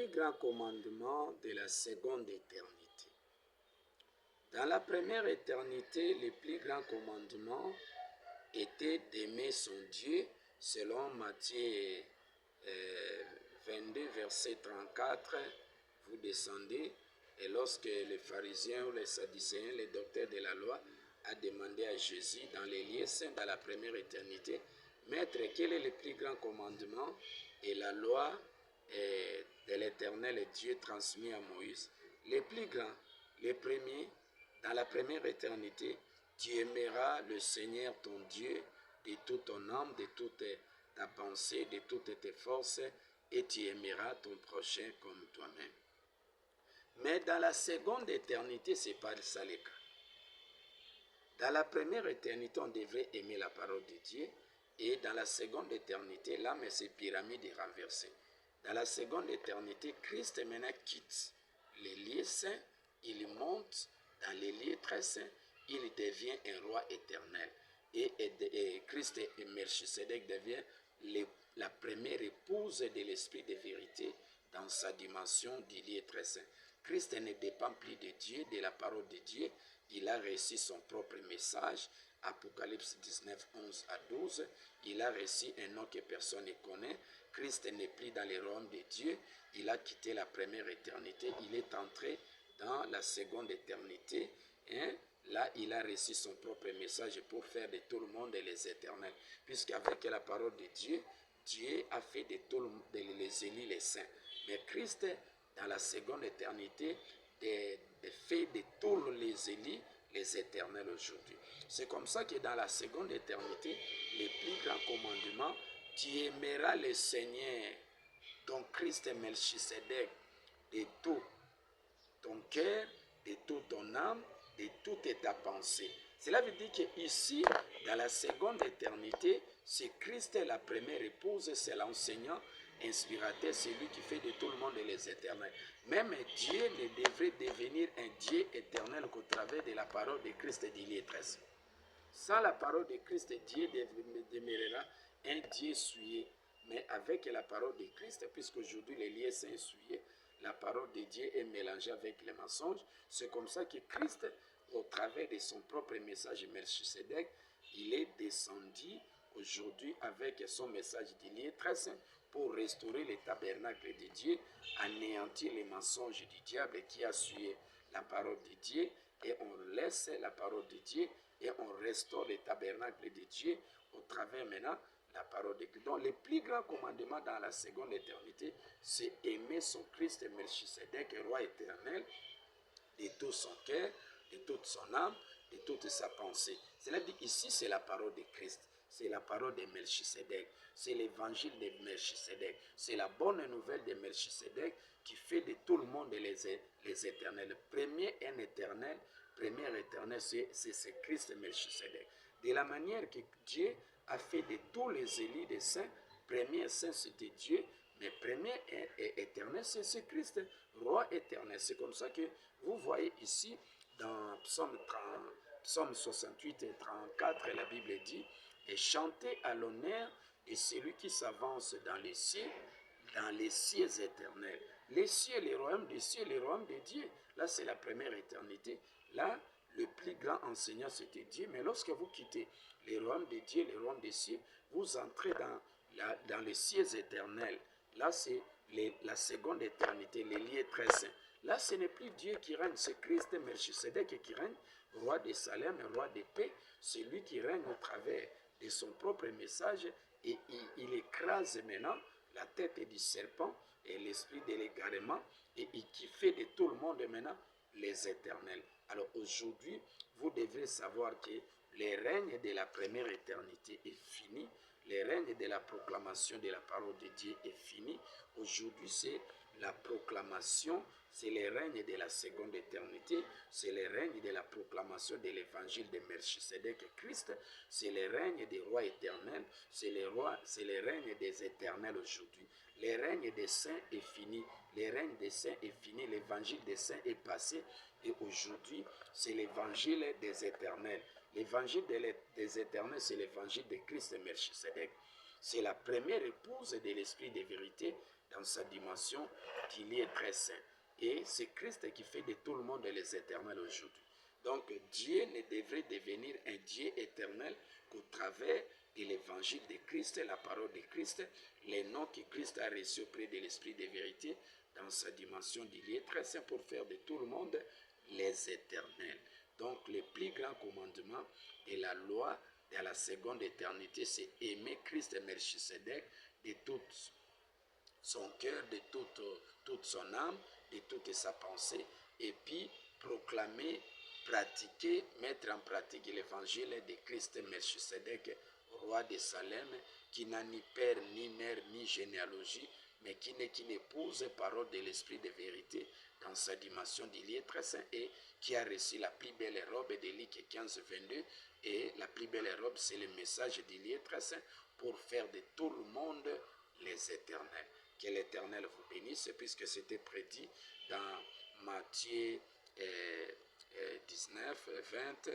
plus grands commandements de la seconde éternité. Dans la première éternité, le plus grand commandement était d'aimer son Dieu, selon Matthieu 22, verset 34. Vous descendez, et lorsque les pharisiens ou les sadducéens, les docteurs de la loi, a demandé à Jésus dans les lieux saints, dans la première éternité, Maître, quel est le plus grand commandement et la loi de l'Éternel Dieu transmis à Moïse? Le plus grand, le premier, dans la première éternité, tu aimeras le Seigneur ton Dieu de toute ton âme, de toute ta pensée, de toutes tes forces, et tu aimeras ton prochain comme toi-même. Mais dans la seconde éternité, ce n'est pas ça le cas. Dans la première éternité, on devrait aimer la parole de Dieu, et dans la seconde éternité, là, mais c'est pyramide est renversée. Dans la seconde éternité, Christ maintenant quitte les lieux saints, il monte dans les lieux très saints, il devient un roi éternel. Et Christ et Melchisedec devient la première épouse de l'esprit de vérité dans sa dimension du lieu très saint. Christ ne dépend plus de Dieu, de la parole de Dieu. Il a reçu son propre message, Apocalypse 19, 11 à 12. Il a reçu un nom que personne ne connaît. Christ n'est plus dans le royaume de Dieu. Il a quitté la première éternité. Il est entré dans la seconde éternité. Là, il a reçu son propre message pour faire de tout le monde les éternels. Puisqu'avec la parole de Dieu, Dieu a fait de tout le monde les élus, les saints. Mais Christ, dans la seconde éternité, fait de tous les élus les éternels aujourd'hui. C'est comme ça que dans la seconde éternité, les plus grands commandements, tu aimeras le Seigneur, ton Christ Melchisedec, de tout ton cœur, de toute ton âme, de toute ta pensée. Cela veut dire qu'ici, dans la seconde éternité, c'est Christ la première épouse, c'est l'enseignant, inspirateur, c'est lui qui fait de tout le monde les éternels. Même Dieu ne devrait devenir un Dieu éternel qu'au travers de la parole de Christ d'Ilie 13. Sans la parole de Christ, Dieu demeurera un Dieu souillé. Mais avec la parole de Christ, puisqu'aujourd'hui les lieux sont souillés, la parole de Dieu est mélangée avec les mensonges. C'est comme ça que Christ, au travers de son propre message Melchisedec, il est descendu aujourd'hui avec son message d'Ilie 13 pour restaurer le tabernacle de Dieu, anéantir les mensonges du diable qui a souillé la parole de Dieu, et on laisse la parole de Dieu et on restaure le tabernacle de Dieu au travers maintenant la parole de Dieu. Donc le plus grand commandement dans la seconde éternité, c'est aimer son Christ Melchisedec, roi éternel, de tout son cœur, de toute son âme, de toute sa pensée. Cela dit ici, c'est la parole de Christ. C'est la parole de Melchisedec. C'est l'évangile de Melchisedec. C'est la bonne nouvelle de Melchisedec qui fait de tout le monde les éternels. Le premier éternel, c'est Christ Melchisedec. De la manière que Dieu a fait de tous les élus des saints, premier saint c'était Dieu, mais premier et éternel c'est Christ, roi éternel. C'est comme ça que vous voyez ici dans Psaume 68 et 34, la Bible dit, et chantez à l'honneur de celui qui s'avance dans les cieux éternels. Les cieux, les royaumes des cieux, les royaumes de Dieu. Là, c'est la première éternité. Là, le plus grand enseignant, c'était Dieu. Mais lorsque vous quittez les royaumes de Dieu, les royaumes des cieux, vous entrez dans les cieux éternels. Là, c'est la seconde éternité, les lieux très saints. Là, ce n'est plus Dieu qui règne, c'est Christ Melchisedec qui règne, roi de Salem, roi de paix. C'est lui qui règne au travers de son propre message, et il écrase maintenant la tête du serpent et l'esprit de l'égarement, et qui fait de tout le monde maintenant les éternels. Alors aujourd'hui, vous devrez savoir que le règne de la première éternité est fini. Le règne de la proclamation de la parole de Dieu est fini. Aujourd'hui, c'est la proclamation, c'est le règne de la seconde éternité, c'est le règne de la proclamation de l'évangile de Melchisedec et Christ, c'est le règne des rois éternels, c'est le règne des éternels aujourd'hui. Le règne des saints est fini, le règne des saints est fini, l'évangile des saints est passé, et aujourd'hui, c'est l'évangile des éternels. L'évangile des éternels, c'est l'évangile de Christ Melchisedec. C'est la première épouse de l'esprit de vérité dans sa dimension qu'il y est très saint. Et c'est Christ qui fait de tout le monde les éternels aujourd'hui. Donc Dieu ne devrait devenir un Dieu éternel qu'au travers de l'évangile de Christ, la parole de Christ, les noms que Christ a reçus auprès de l'Esprit de vérité dans sa dimension d'il est très saint pour faire de tout le monde les éternels. Donc le plus grand commandement de la loi de la seconde éternité, c'est aimer Christ et Melchisedec de toute son cœur, de toute son âme, de toute sa pensée, et puis proclamer, pratiquer, mettre en pratique l'évangile de Christ Melchisedec, roi de Salem, qui n'a ni père, ni mère, ni généalogie, mais qui n'est qu'une épouse, parole de l'esprit de vérité, dans sa dimension d'il est très saint, et qui a reçu la plus belle robe de Luc 15, 22, et la plus belle robe, c'est le message d'il est très saint, pour faire de tout le monde les éternels. Que l'Éternel vous bénisse, puisque c'était prédit dans Matthieu 19, 20,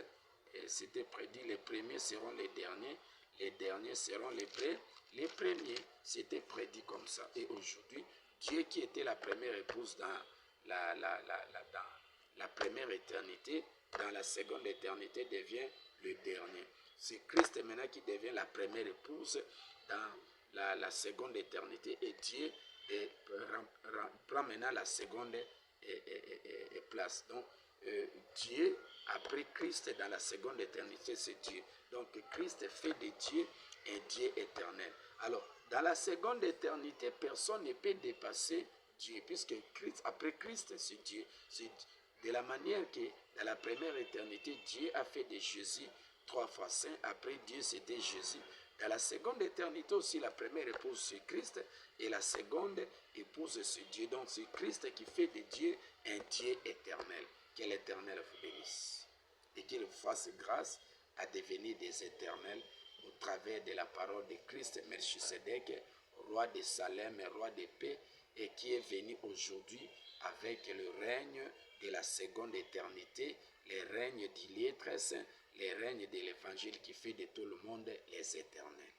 c'était prédit, les premiers seront les derniers seront les premiers. C'était prédit comme ça. Et aujourd'hui, Dieu qui était la première épouse dans dans la première éternité, dans la seconde éternité devient le dernier. C'est Christ maintenant qui devient la première épouse dans la seconde éternité, et Dieu prend maintenant la seconde place. Donc Dieu, après Christ dans la seconde éternité, c'est Dieu. Donc Christ fait de Dieu un Dieu éternel. Alors dans la seconde éternité, personne ne peut dépasser Dieu, puisque Christ, après Christ, c'est Dieu. C'est de la manière que dans la première éternité, Dieu a fait de Jésus 3 fois saint. Après Dieu, c'était Jésus. Dans la seconde éternité aussi, la première épouse, c'est Christ, et la seconde épouse, c'est Dieu. Donc c'est Christ qui fait de Dieu un Dieu éternel. Que l'Éternel vous bénisse et qu'il vous fasse grâce à devenir des éternels au travers de la parole de Christ Melchisedec, roi de Salem, roi de paix, et qui est venu aujourd'hui avec le règne de la seconde éternité, le règne d'il est très saint, le règne de l'évangile qui fait de tout le monde les éternels.